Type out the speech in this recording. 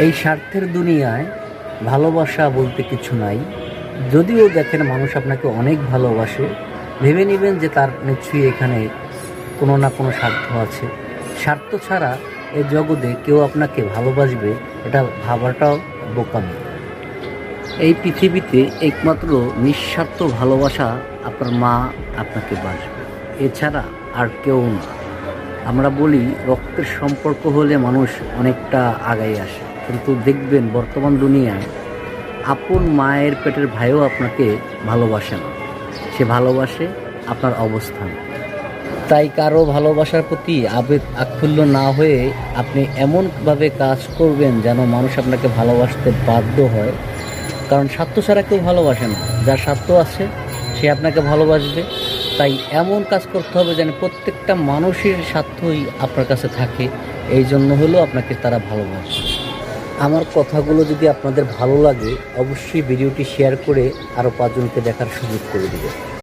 এই স্বার্থের দুনিয়ায় ভালোবাসা বলতে কিছু নাই। যদিও দেখেন মানুষ আপনাকে অনেক ভালোবাসে, ভেবে নেবেন যে তার নিশ্চয়ই এখানে কোনো না কোনো স্বার্থ আছে। স্বার্থ ছাড়া এই জগতে কেউ আপনাকে ভালোবাসবে এটা ভাবাটাও বোকামি। এই পৃথিবীতে একমাত্র নিঃস্বার্থ ভালোবাসা আপনার মা আপনাকে বাসবে, এছাড়া আর কেউ না। আমরা বলি রক্তের সম্পর্ক হলে মানুষ অনেকটা আগায় আসে, কিন্তু দেখবেন বর্তমান দুনিয়ায় আপন মায়ের পেটের ভাইও আপনাকে ভালোবাসে না, সে ভালোবাসে আপনার অবস্থান। তাই কারো ভালোবাসার প্রতি আবেগ আক্ষুল্য না হয়ে আপনি এমনভাবে কাজ করবেন যেন মানুষ আপনাকে ভালোবাসতে বাধ্য হয়। কারণ স্বার্থ ছাড়া কেউ ভালোবাসে না, যার স্বার্থ আছে সে আপনাকে ভালোবাসবে। তাই এমন কাজ করতে হবে যেন প্রত্যেকটা মানুষের স্বার্থই আপনার কাছে থাকে, এই জন্য হলেও আপনাকে তারা ভালোবাসে। আমার কথাগুলো যদি আপনাদের ভালো লাগে অবশ্যই ভিডিওটি শেয়ার করে আরও 5 জনকে দেখার সুযোগ করে দেবেন।